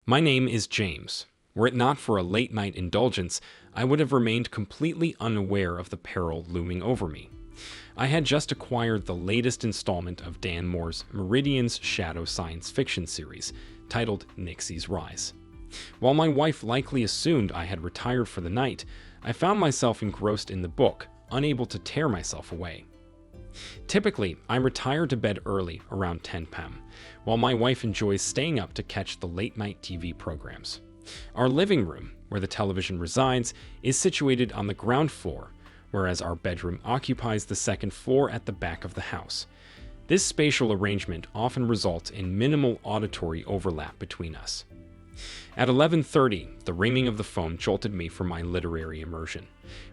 My name is James. Were it not for a late-night indulgence, I would have remained completely unaware of the peril looming over me. I had just acquired the latest installment of Dan Moore's Meridian's Shadow science fiction series, titled Nixie's Rise. While my wife likely assumed I had retired for the night, I found myself engrossed in the book, unable to tear myself away. Typically, I retire to bed early, around 10 p.m., while my wife enjoys staying up to catch the late-night TV programs. Our living room, where the television resides, is situated on the ground floor, whereas our bedroom occupies the second floor at the back of the house. This spatial arrangement often results in minimal auditory overlap between us. At 11:30, the ringing of the phone jolted me from my literary immersion.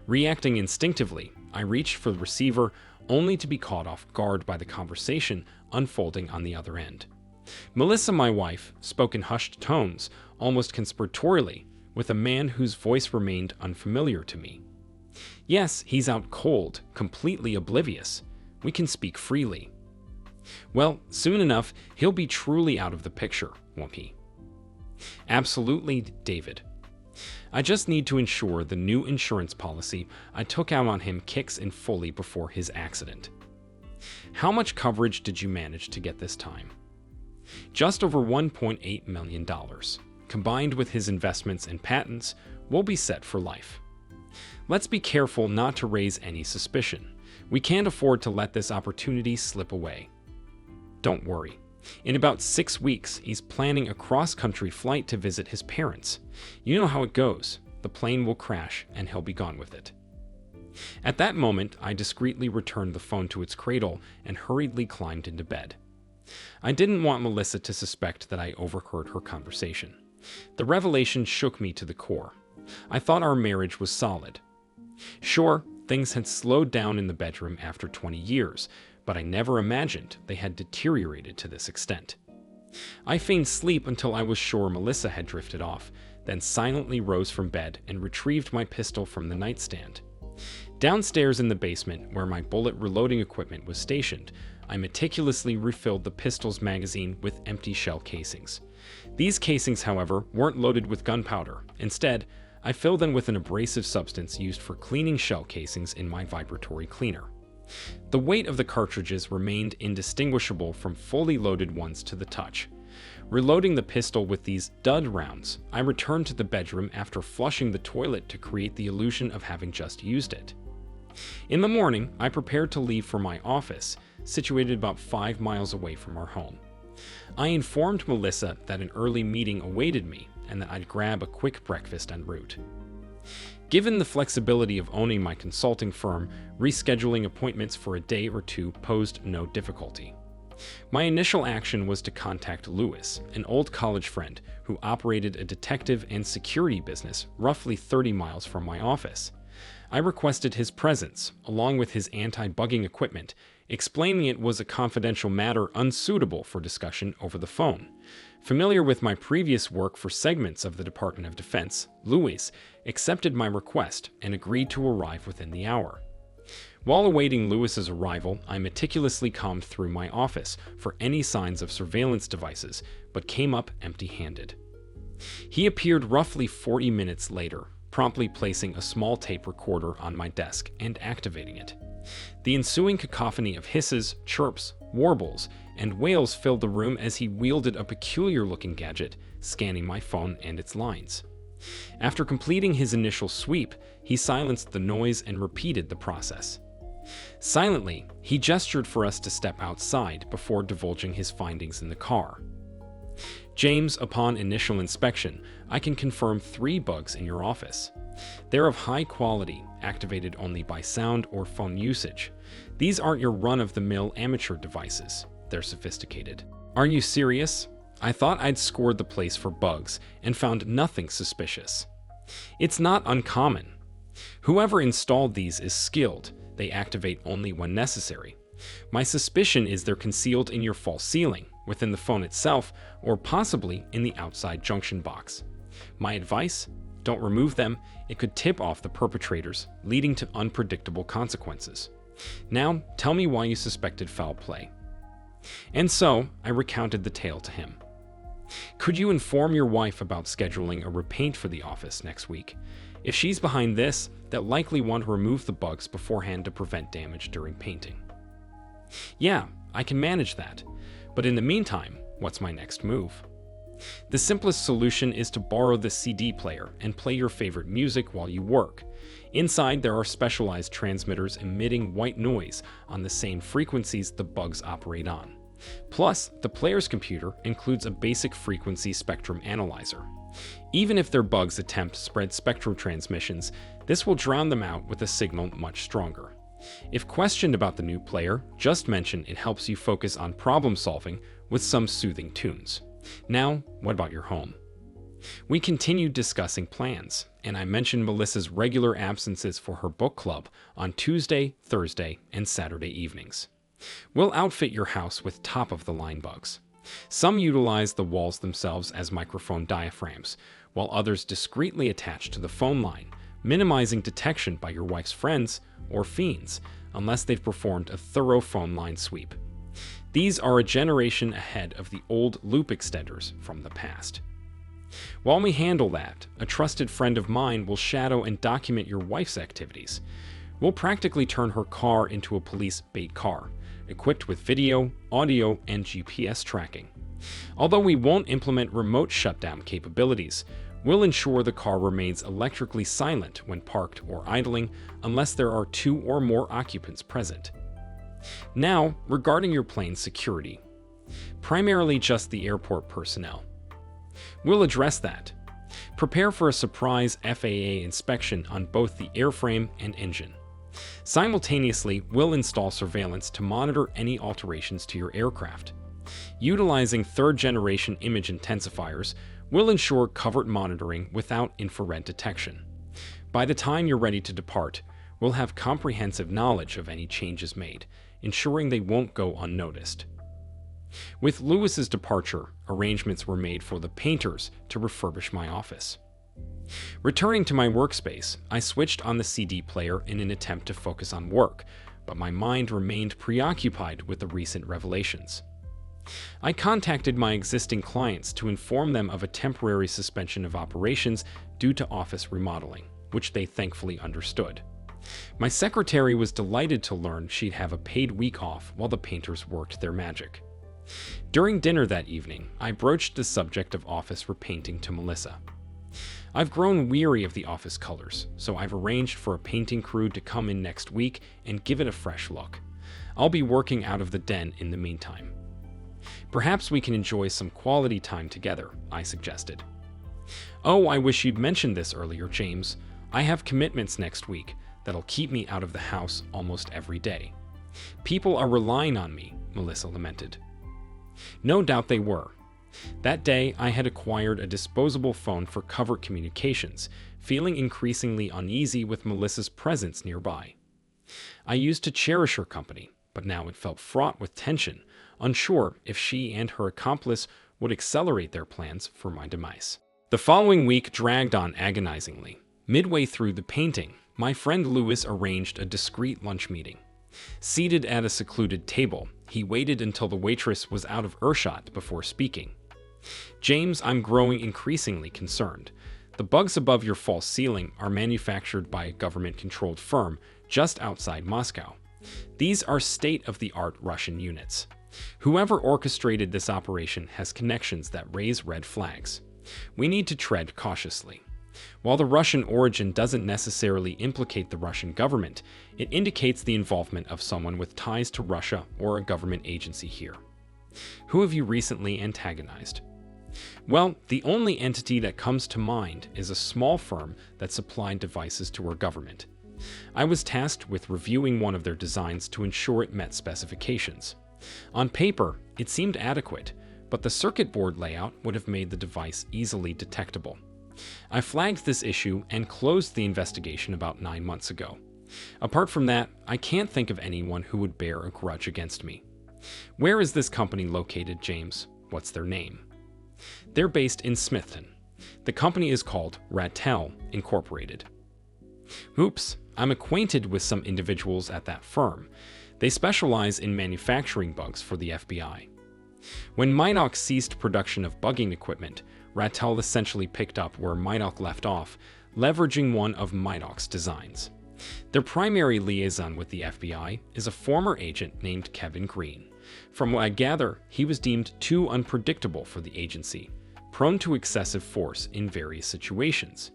Reacting instinctively, I reached for the receiver, only to be caught off guard by the conversation unfolding on the other end. Melissa, my wife, spoke in hushed tones, almost conspiratorially, with a man whose voice remained unfamiliar to me. Yes, he's out cold, completely oblivious. We can speak freely. Well, soon enough, he'll be truly out of the picture, won't he? Absolutely, David. I just need to ensure the new insurance policy I took out on him kicks in fully before his accident. How much coverage did you manage to get this time? Just over $1.8 million. Combined with his investments and patents, we'll be set for life. Let's be careful not to raise any suspicion. We can't afford to let this opportunity slip away. Don't worry. In about 6 weeks, he's planning a cross-country flight to visit his parents. You know how it goes. The plane will crash, and he'll be gone with it. At that moment, I discreetly returned the phone to its cradle and hurriedly climbed into bed. I didn't want Melissa to suspect that I overheard her conversation. The revelation shook me to the core. I thought our marriage was solid. Sure, things had slowed down in the bedroom after 20 years, but I never imagined they had deteriorated to this extent. I feigned sleep until I was sure Melissa had drifted off, then silently rose from bed and retrieved my pistol from the nightstand. Downstairs in the basement, where my bullet reloading equipment was stationed, I meticulously refilled the pistol's magazine with empty shell casings. These casings, however, weren't loaded with gunpowder. Instead, I filled them with an abrasive substance used for cleaning shell casings in my vibratory cleaner. The weight of the cartridges remained indistinguishable from fully loaded ones to the touch. Reloading the pistol with these dud rounds, I returned to the bedroom after flushing the toilet to create the illusion of having just used it. In the morning, I prepared to leave for my office, situated about 5 miles away from our home. I informed Melissa that an early meeting awaited me and that I'd grab a quick breakfast en route. Given the flexibility of owning my consulting firm, rescheduling appointments for a day or two posed no difficulty. My initial action was to contact Lewis, an old college friend who operated a detective and security business roughly 30 miles from my office. I requested his presence, along with his anti-bugging equipment, explaining it was a confidential matter unsuitable for discussion over the phone. Familiar with my previous work for segments of the Department of Defense, Lewis accepted my request and agreed to arrive within the hour. While awaiting Lewis's arrival, I meticulously combed through my office for any signs of surveillance devices, but came up empty-handed. He appeared roughly 40 minutes later, promptly placing a small tape recorder on my desk and activating it. The ensuing cacophony of hisses, chirps, warbles, and wails filled the room as he wielded a peculiar-looking gadget, scanning my phone and its lines. After completing his initial sweep, he silenced the noise and repeated the process. Silently, he gestured for us to step outside before divulging his findings in the car. James, upon initial inspection, I can confirm 3 bugs in your office. They're of high quality, activated only by sound or phone usage. These aren't your run-of-the-mill amateur devices. They're sophisticated. Are you serious? I thought I'd scored the place for bugs and found nothing suspicious. It's not uncommon. Whoever installed these is skilled. They activate only when necessary. My suspicion is they're concealed in your false ceiling, within the phone itself, or possibly in the outside junction box. My advice? Don't remove them. It could tip off the perpetrators, leading to unpredictable consequences. Now, tell me why you suspected foul play. And so, I recounted the tale to him. Could you inform your wife about scheduling a repaint for the office next week? If she's behind this, they'll likely want to remove the bugs beforehand to prevent damage during painting. Yeah, I can manage that. But in the meantime, what's my next move? The simplest solution is to borrow the CD player and play your favorite music while you work. Inside, there are specialized transmitters emitting white noise on the same frequencies the bugs operate on. Plus, the player's computer includes a basic frequency spectrum analyzer. Even if their bugs attempt to spread spectral transmissions, this will drown them out with a signal much stronger. If questioned about the new player, just mention it helps you focus on problem solving with some soothing tunes. Now, what about your home? We continued discussing plans, and I mentioned Melissa's regular absences for her book club on Tuesday, Thursday, and Saturday evenings. We'll outfit your house with top-of-the-line bugs. Some utilize the walls themselves as microphone diaphragms, while others discreetly attach to the phone line, minimizing detection by your wife's friends or fiends, unless they've performed a thorough phone line sweep. These are a generation ahead of the old loop extenders from the past. While we handle that, a trusted friend of mine will shadow and document your wife's activities. We'll practically turn her car into a police bait car, equipped with video, audio, and GPS tracking. Although we won't implement remote shutdown capabilities, we'll ensure the car remains electrically silent when parked or idling unless there are 2 or more occupants present. Now, regarding your plane's security, primarily just the airport personnel. We'll address that. Prepare for a surprise FAA inspection on both the airframe and engine. Simultaneously, we'll install surveillance to monitor any alterations to your aircraft. Utilizing third-generation image intensifiers, we'll ensure covert monitoring without infrared detection. By the time you're ready to depart, we'll have comprehensive knowledge of any changes made, ensuring they won't go unnoticed. With Lewis's departure, arrangements were made for the painters to refurbish my office. Returning to my workspace, I switched on the CD player in an attempt to focus on work, but my mind remained preoccupied with the recent revelations. I contacted my existing clients to inform them of a temporary suspension of operations due to office remodeling, which they thankfully understood. My secretary was delighted to learn she'd have a paid week off while the painters worked their magic. During dinner that evening, I broached the subject of office repainting to Melissa. I've grown weary of the office colors, so I've arranged for a painting crew to come in next week and give it a fresh look. I'll be working out of the den in the meantime. Perhaps we can enjoy some quality time together, I suggested. Oh, I wish you'd mentioned this earlier, James. I have commitments next week that'll keep me out of the house almost every day. People are relying on me, Melissa lamented. No doubt they were. That day, I had acquired a disposable phone for covert communications, feeling increasingly uneasy with Melissa's presence nearby. I used to cherish her company, but now it felt fraught with tension, unsure if she and her accomplice would accelerate their plans for my demise. The following week dragged on agonizingly. Midway through the painting, my friend Lewis arranged a discreet lunch meeting. Seated at a secluded table, he waited until the waitress was out of earshot before speaking. James, I'm growing increasingly concerned. The bugs above your false ceiling are manufactured by a government-controlled firm just outside Moscow. These are state-of-the-art Russian units. Whoever orchestrated this operation has connections that raise red flags. We need to tread cautiously. While the Russian origin doesn't necessarily implicate the Russian government, it indicates the involvement of someone with ties to Russia or a government agency here. Who have you recently antagonized? Well, the only entity that comes to mind is a small firm that supplied devices to our government. I was tasked with reviewing one of their designs to ensure it met specifications. On paper, it seemed adequate, but the circuit board layout would have made the device easily detectable. I flagged this issue and closed the investigation about 9 months ago. Apart from that, I can't think of anyone who would bear a grudge against me. Where is this company located, James? What's their name? They're based in Smithton. The company is called Rattel Incorporated. Oops, I'm acquainted with some individuals at that firm. They specialize in manufacturing bugs for the FBI. When Minoc ceased production of bugging equipment, Rattel essentially picked up where Minoc left off, leveraging one of Minoc's designs. Their primary liaison with the FBI is a former agent named Kevin Green. From what I gather, he was deemed too unpredictable for the agency, prone to excessive force in various situations.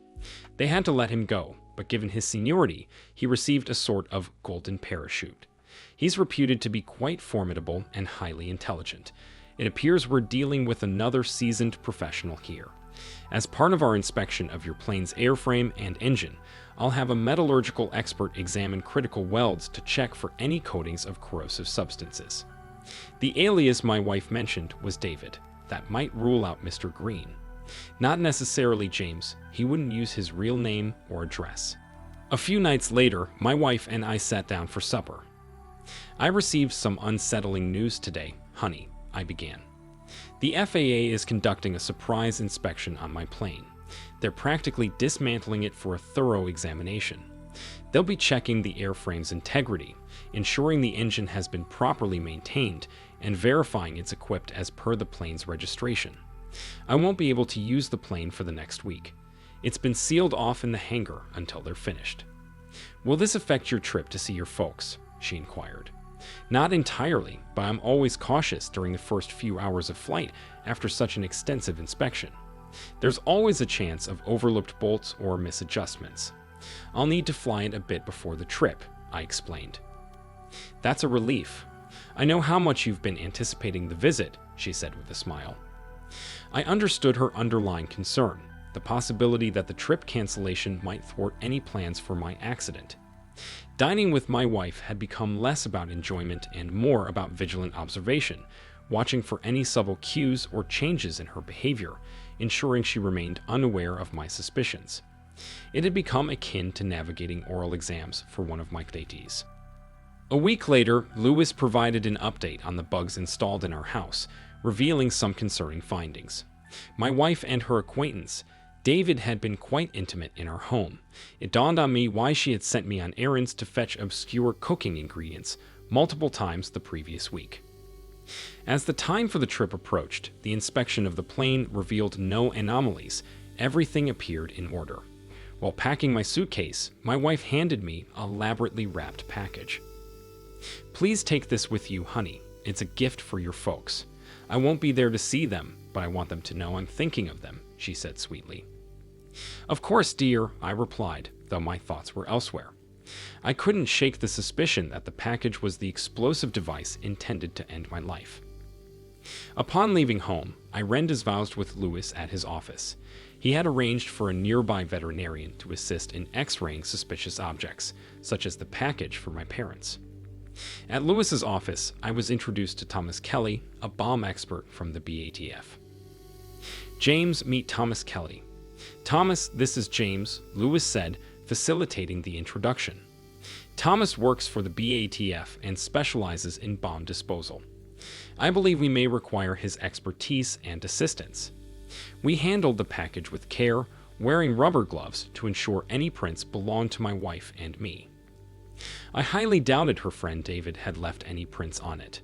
They had to let him go, but given his seniority, he received a sort of golden parachute. He's reputed to be quite formidable and highly intelligent. It appears we're dealing with another seasoned professional here. As part of our inspection of your plane's airframe and engine, I'll have a metallurgical expert examine critical welds to check for any coatings of corrosive substances. The alias my wife mentioned was David. That might rule out Mr. Green. Not necessarily James. He wouldn't use his real name or address. A few nights later, my wife and I sat down for supper. I received some unsettling news today, honey, I began. The FAA is conducting a surprise inspection on my plane. They're practically dismantling it for a thorough examination. They'll be checking the airframe's integrity, ensuring the engine has been properly maintained, and verifying it's equipped as per the plane's registration. I won't be able to use the plane for the next week. It's been sealed off in the hangar until they're finished. Will this affect your trip to see your folks? She inquired. Not entirely, but I'm always cautious during the first few hours of flight after such an extensive inspection. There's always a chance of overlooked bolts or misadjustments. I'll need to fly it a bit before the trip, I explained. That's a relief. I know how much you've been anticipating the visit, she said with a smile. I understood her underlying concern, the possibility that the trip cancellation might thwart any plans for my accident. Dining with my wife had become less about enjoyment and more about vigilant observation, watching for any subtle cues or changes in her behavior, ensuring she remained unaware of my suspicions. It had become akin to navigating oral exams for one of my datees. A week later, Lewis provided an update on the bugs installed in our house, revealing some concerning findings. My wife and her acquaintance, David, had been quite intimate in our home. It dawned on me why she had sent me on errands to fetch obscure cooking ingredients multiple times the previous week. As the time for the trip approached, the inspection of the plane revealed no anomalies. Everything appeared in order. While packing my suitcase, my wife handed me an elaborately wrapped package. Please take this with you, honey. It's a gift for your folks. I won't be there to see them, but I want them to know I'm thinking of them, she said sweetly. Of course, dear, I replied, though my thoughts were elsewhere. I couldn't shake the suspicion that the package was the explosive device intended to end my life. Upon leaving home, I rendezvoused with Lewis at his office. He had arranged for a nearby veterinarian to assist in x-raying suspicious objects, such as the package for my parents. At Lewis's office, I was introduced to Thomas Kelly, a bomb expert from the BATF. James, meet Thomas Kelly. Thomas, this is James, Lewis said, facilitating the introduction. Thomas works for the BATF and specializes in bomb disposal. I believe we may require his expertise and assistance. We handled the package with care, wearing rubber gloves to ensure any prints belonged to my wife and me. I highly doubted her friend David had left any prints on it.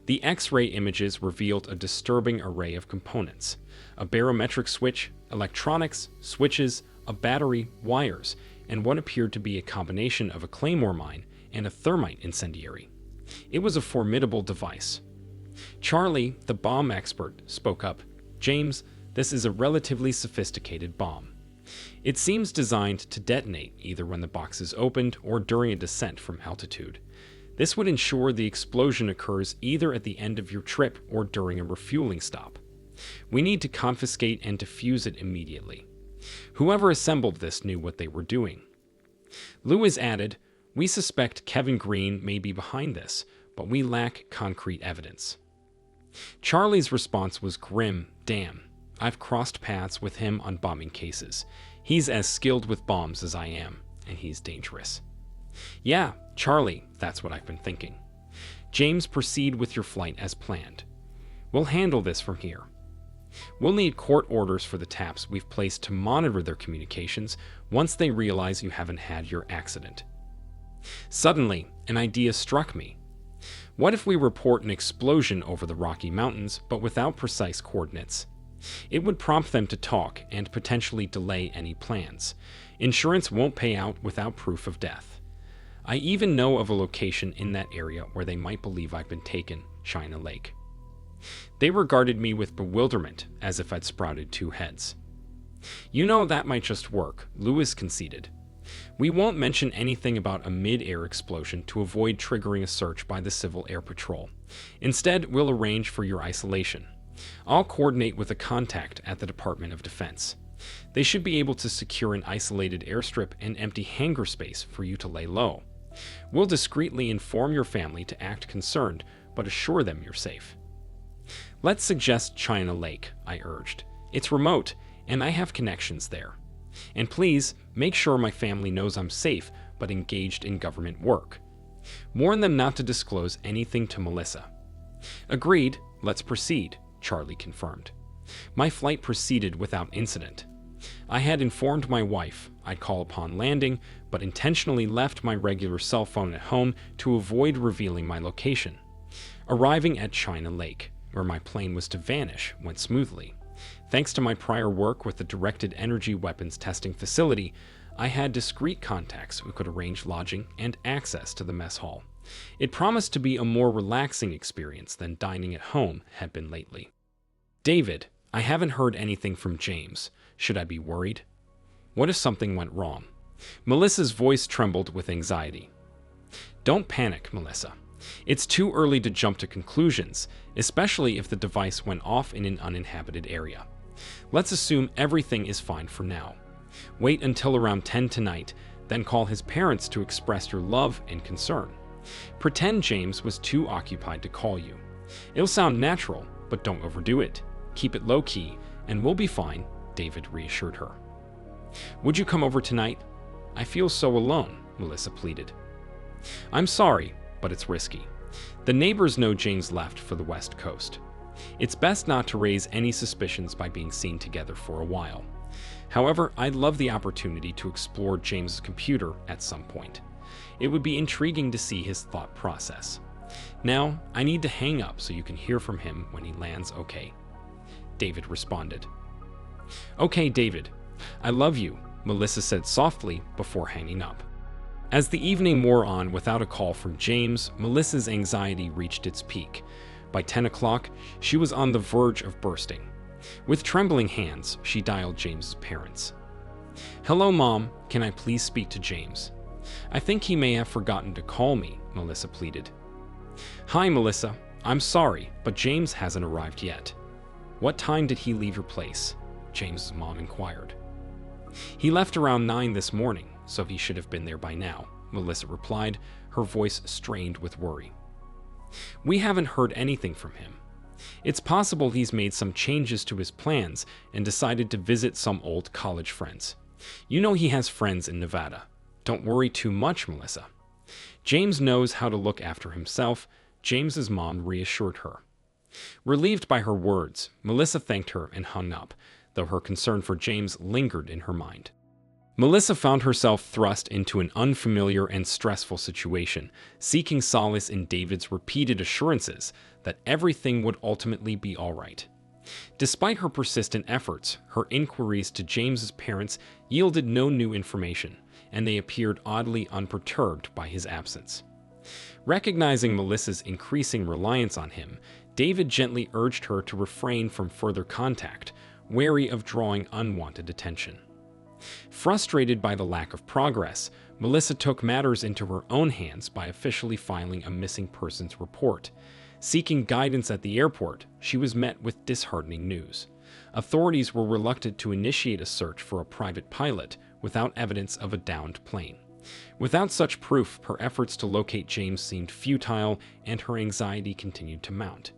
The X-ray images revealed a disturbing array of components: a barometric switch, electronics, switches, a battery, wires, and what appeared to be a combination of a claymore mine and a thermite incendiary. It was a formidable device. Charlie, the bomb expert, spoke up. James, this is a relatively sophisticated bomb. It seems designed to detonate either when the box is opened or during a descent from altitude. This would ensure the explosion occurs either at the end of your trip or during a refueling stop. We need to confiscate and defuse it immediately. Whoever assembled this knew what they were doing. Lewis added, we suspect Kevin Green may be behind this, but we lack concrete evidence. Charlie's response was grim. Damn, I've crossed paths with him on bombing cases. He's as skilled with bombs as I am, and he's dangerous. Yeah, Charlie, that's what I've been thinking. James, proceed with your flight as planned. We'll handle this from here. We'll need court orders for the taps we've placed to monitor their communications once they realize you haven't had your accident. Suddenly, an idea struck me. What if we report an explosion over the Rocky Mountains, but without precise coordinates? It would prompt them to talk and potentially delay any plans. Insurance won't pay out without proof of death. I even know of a location in that area where they might believe I've been taken, China Lake. They regarded me with bewilderment, as if I'd sprouted two heads. You know, that might just work, Lewis conceded. We won't mention anything about a mid-air explosion to avoid triggering a search by the Civil Air Patrol. Instead, we'll arrange for your isolation. I'll coordinate with a contact at the Department of Defense. They should be able to secure an isolated airstrip and empty hangar space for you to lay low. We'll discreetly inform your family to act concerned, but assure them you're safe. Let's suggest China Lake, I urged. It's remote, and I have connections there. And please, make sure my family knows I'm safe, but engaged in government work. Warn them not to disclose anything to Melissa. Agreed, let's proceed, Charlie confirmed. My flight proceeded without incident. I had informed my wife I'd call upon landing, but intentionally left my regular cell phone at home to avoid revealing my location. Arriving at China Lake, where my plane was to vanish, went smoothly. Thanks to my prior work with the directed energy weapons testing facility, I had discreet contacts who could arrange lodging and access to the mess hall. It promised to be a more relaxing experience than dining at home had been lately. David, I haven't heard anything from James. Should I be worried? What if something went wrong? Melissa's voice trembled with anxiety. Don't panic, Melissa. It's too early to jump to conclusions, especially if the device went off in an uninhabited area. Let's assume everything is fine for now. Wait until around 10 tonight, then call his parents to express your love and concern. Pretend James was too occupied to call you. It'll sound natural, but don't overdo it. Keep it low-key, and we'll be fine, David reassured her. Would you come over tonight? I feel so alone, Melissa pleaded. I'm sorry, but it's risky. The neighbors know James left for the West Coast. It's best not to raise any suspicions by being seen together for a while. However, I'd love the opportunity to explore James's computer at some point. It would be intriguing to see his thought process. Now, I need to hang up so you can hear from him when he lands okay. David responded. Okay, David. I love you, Melissa said softly before hanging up. As the evening wore on without a call from James, Melissa's anxiety reached its peak. By 10 o'clock, she was on the verge of bursting. With trembling hands, she dialed James's parents. Hello, Mom. Can I please speak to James? I think he may have forgotten to call me, Melissa pleaded. Hi, Melissa. I'm sorry, but James hasn't arrived yet. What time did he leave your place? James's mom inquired. He left around 9 this morning, so he should have been there by now, Melissa replied, her voice strained with worry. We haven't heard anything from him. It's possible he's made some changes to his plans and decided to visit some old college friends. You know he has friends in Nevada. Don't worry too much, Melissa. James knows how to look after himself, James's mom reassured her. Relieved by her words, Melissa thanked her and hung up, though her concern for James lingered in her mind. Melissa found herself thrust into an unfamiliar and stressful situation, seeking solace in David's repeated assurances that everything would ultimately be all right. Despite her persistent efforts, her inquiries to James's parents yielded no new information, and they appeared oddly unperturbed by his absence. Recognizing Melissa's increasing reliance on him, David gently urged her to refrain from further contact, wary of drawing unwanted attention. Frustrated by the lack of progress, Melissa took matters into her own hands by officially filing a missing persons report. Seeking guidance at the airport, she was met with disheartening news. Authorities were reluctant to initiate a search for a private pilot without evidence of a downed plane. Without such proof, her efforts to locate James seemed futile, and her anxiety continued to mount.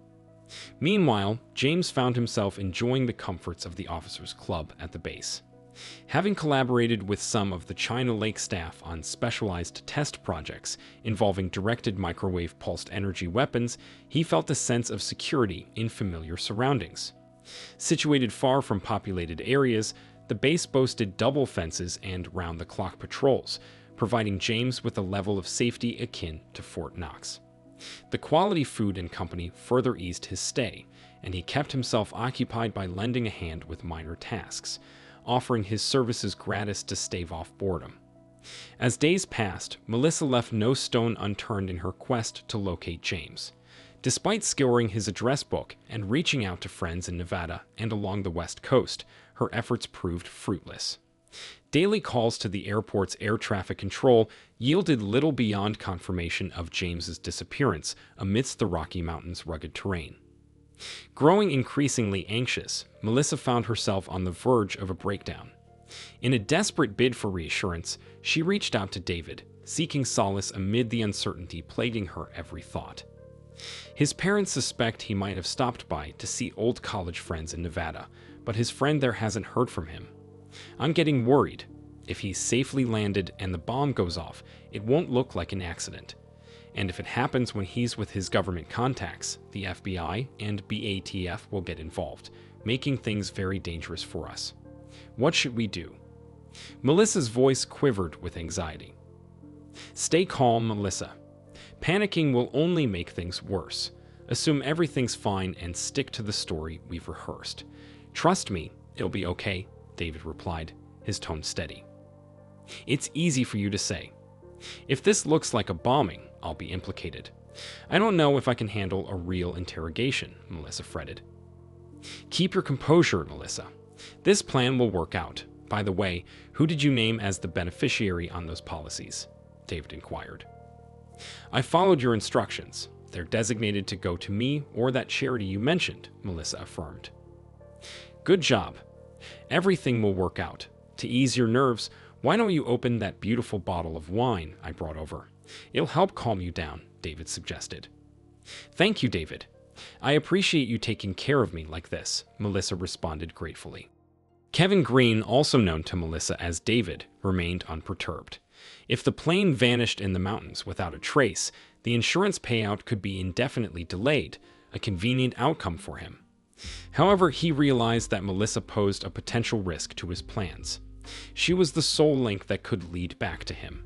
Meanwhile, James found himself enjoying the comforts of the officers' club at the base. Having collaborated with some of the China Lake staff on specialized test projects involving directed microwave pulsed energy weapons, he felt a sense of security in familiar surroundings. Situated far from populated areas, the base boasted double fences and round-the-clock patrols, providing James with a level of safety akin to Fort Knox. The quality food and company further eased his stay, and he kept himself occupied by lending a hand with minor tasks, offering his services gratis to stave off boredom. As days passed, Melissa left no stone unturned in her quest to locate James. Despite scouring his address book and reaching out to friends in Nevada and along the West Coast, her efforts proved fruitless. Daily calls to the airport's air traffic control yielded little beyond confirmation of James's disappearance amidst the Rocky Mountains' rugged terrain. Growing increasingly anxious, Melissa found herself on the verge of a breakdown. In a desperate bid for reassurance, she reached out to David, seeking solace amid the uncertainty plaguing her every thought. His parents suspect he might have stopped by to see old college friends in Nevada, but his friend there hasn't heard from him. I'm getting worried. If he's safely landed and the bomb goes off, it won't look like an accident. And if it happens when he's with his government contacts, the FBI and BATF will get involved, making things very dangerous for us. What should we do? Melissa's voice quivered with anxiety. Stay calm, Melissa. Panicking will only make things worse. Assume everything's fine and stick to the story we've rehearsed. Trust me, it'll be okay, David replied, his tone steady. It's easy for you to say. If this looks like a bombing, I'll be implicated. I don't know if I can handle a real interrogation, Melissa fretted. Keep your composure, Melissa. This plan will work out. By the way, who did you name as the beneficiary on those policies? David inquired. I followed your instructions. They're designated to go to me or that charity you mentioned, Melissa affirmed. Good job. Everything will work out. To ease your nerves, why don't you open that beautiful bottle of wine I brought over? It'll help calm you down, David suggested. Thank you, David. I appreciate you taking care of me like this, Melissa responded gratefully. Kevin Green, also known to Melissa as David, remained unperturbed. If the plane vanished in the mountains without a trace, the insurance payout could be indefinitely delayed, a convenient outcome for him. However, he realized that Melissa posed a potential risk to his plans. She was the sole link that could lead back to him.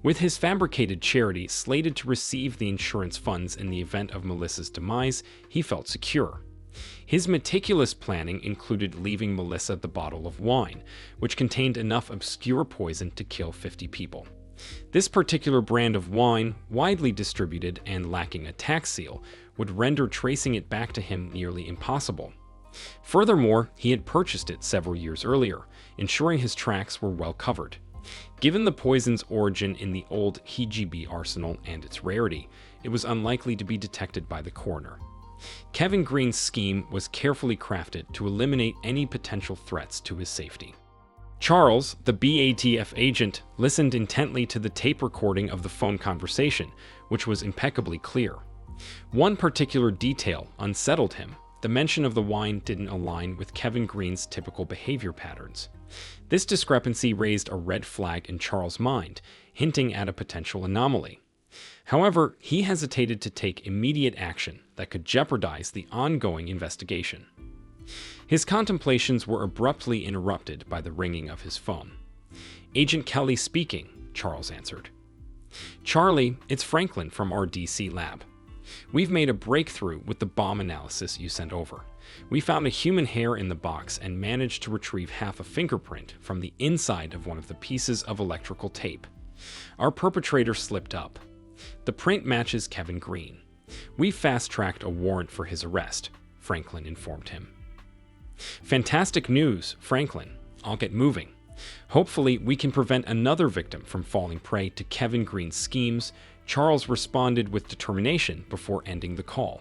With his fabricated charity slated to receive the insurance funds in the event of Melissa's demise, he felt secure. His meticulous planning included leaving Melissa the bottle of wine, which contained enough obscure poison to kill 50 people. This particular brand of wine, widely distributed and lacking a tax seal, would render tracing it back to him nearly impossible. Furthermore, he had purchased it several years earlier, ensuring his tracks were well covered. Given the poison's origin in the old KGB arsenal and its rarity, it was unlikely to be detected by the coroner. Kevin Green's scheme was carefully crafted to eliminate any potential threats to his safety. Charles, the BATF agent, listened intently to the tape recording of the phone conversation, which was impeccably clear. One particular detail unsettled him. The mention of the wine didn't align with Kevin Green's typical behavior patterns. This discrepancy raised a red flag in Charles' mind, hinting at a potential anomaly. However, he hesitated to take immediate action that could jeopardize the ongoing investigation. His contemplations were abruptly interrupted by the ringing of his phone. "Agent Kelly speaking," Charles answered. "Charlie, it's Franklin from our DC lab. We've made a breakthrough with the bomb analysis you sent over. We found a human hair in the box and managed to retrieve half a fingerprint from the inside of one of the pieces of electrical tape. Our perpetrator slipped up. The print matches Kevin Green. We fast-tracked a warrant for his arrest," Franklin informed him. "Fantastic news, Franklin. I'll get moving. Hopefully, we can prevent another victim from falling prey to Kevin Green's schemes," Charles responded with determination before ending the call.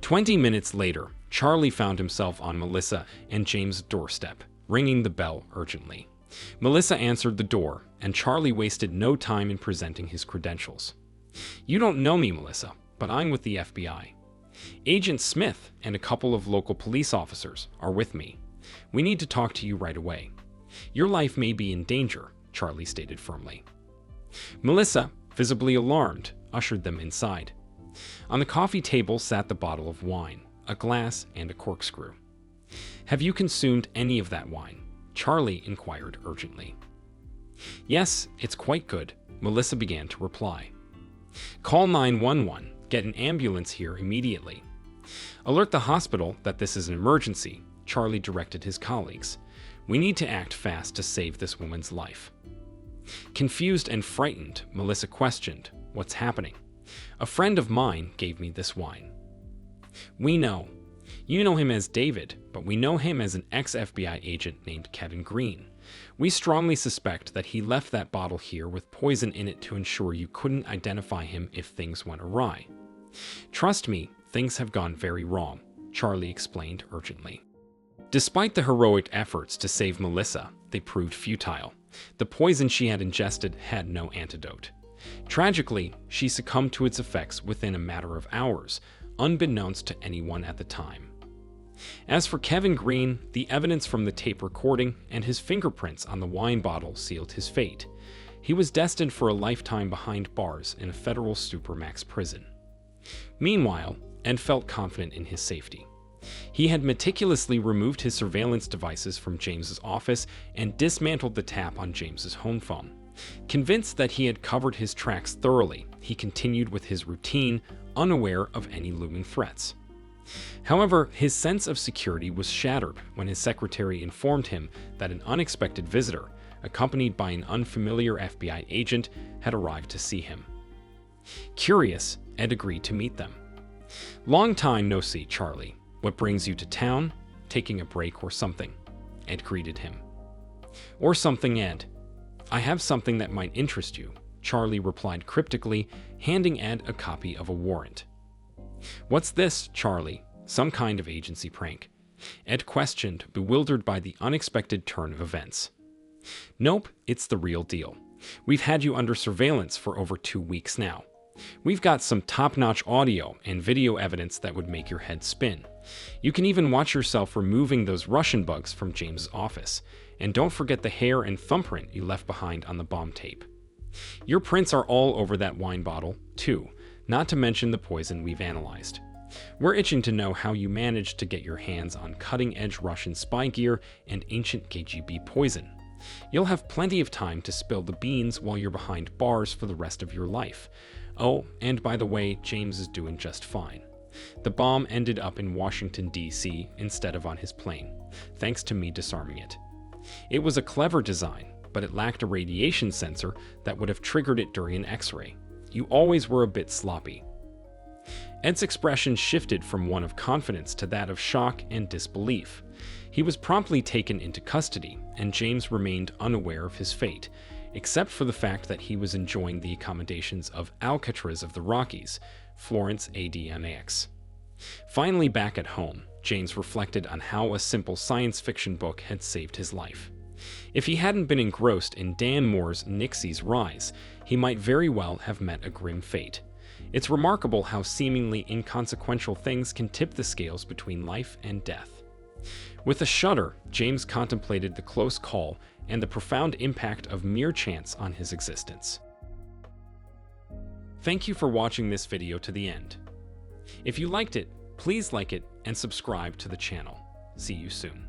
20 minutes later, Charlie found himself on Melissa and James' doorstep, ringing the bell urgently. Melissa answered the door, and Charlie wasted no time in presenting his credentials. "You don't know me, Melissa, but I'm with the FBI. Agent Smith and a couple of local police officers are with me. We need to talk to you right away. Your life may be in danger," Charlie stated firmly. Melissa, visibly alarmed, ushered them inside. On the coffee table sat the bottle of wine, a glass, and a corkscrew. "Have you consumed any of that wine?" Charlie inquired urgently. "Yes, it's quite good," Melissa began to reply. "Call 911. Get an ambulance here immediately. Alert the hospital that this is an emergency, Charlie directed his colleagues. We need to act fast to save this woman's life. Confused and frightened, Melissa questioned, "What's happening?" "A friend of mine gave me this wine." "We know. You know him as David, but we know him as an ex-FBI agent named Kevin Green. We strongly suspect that he left that bottle here with poison in it to ensure you couldn't identify him if things went awry." "Trust me, things have gone very wrong," Charlie explained urgently. Despite the heroic efforts to save Melissa, they proved futile. The poison she had ingested had no antidote. Tragically, she succumbed to its effects within a matter of hours, unbeknownst to anyone at the time. As for Kevin Green, the evidence from the tape recording and his fingerprints on the wine bottle sealed his fate. He was destined for a lifetime behind bars in a federal supermax prison. Meanwhile, Ed felt confident in his safety. He had meticulously removed his surveillance devices from James's office and dismantled the tap on James's home phone. Convinced that he had covered his tracks thoroughly, he continued with his routine, unaware of any looming threats. However, his sense of security was shattered when his secretary informed him that an unexpected visitor, accompanied by an unfamiliar FBI agent, had arrived to see him. Curious, Ed agreed to meet them. "Long time no see, Charlie. What brings you to town? Taking a break or something?" Ed greeted him. "Or something, Ed. I have something that might interest you," Charlie replied cryptically, handing Ed a copy of a warrant. "What's this, Charlie? Some kind of agency prank?" Ed questioned, bewildered by the unexpected turn of events. "Nope, it's the real deal. We've had you under surveillance for over 2 weeks now. We've got some top-notch audio and video evidence that would make your head spin. You can even watch yourself removing those Russian bugs from James's office. And don't forget the hair and thumbprint you left behind on the bomb tape. Your prints are all over that wine bottle, too, not to mention the poison we've analyzed. We're itching to know how you managed to get your hands on cutting-edge Russian spy gear and ancient KGB poison. You'll have plenty of time to spill the beans while you're behind bars for the rest of your life. Oh, and by the way, James is doing just fine. The bomb ended up in Washington, D.C. instead of on his plane, thanks to me disarming it. It was a clever design, but it lacked a radiation sensor that would have triggered it during an X-ray. You always were a bit sloppy." Ed's expression shifted from one of confidence to that of shock and disbelief. He was promptly taken into custody, and James remained unaware of his fate, except for the fact that he was enjoying the accommodations of Alcatraz of the Rockies, Florence ADMAX. Finally back at home, James reflected on how a simple science fiction book had saved his life. If he hadn't been engrossed in Dan Moore's Nixie's Rise, he might very well have met a grim fate. It's remarkable how seemingly inconsequential things can tip the scales between life and death. With a shudder, James contemplated the close call and the profound impact of mere chance on his existence. Thank you for watching this video to the end. If you liked it, please like it and subscribe to the channel. See you soon.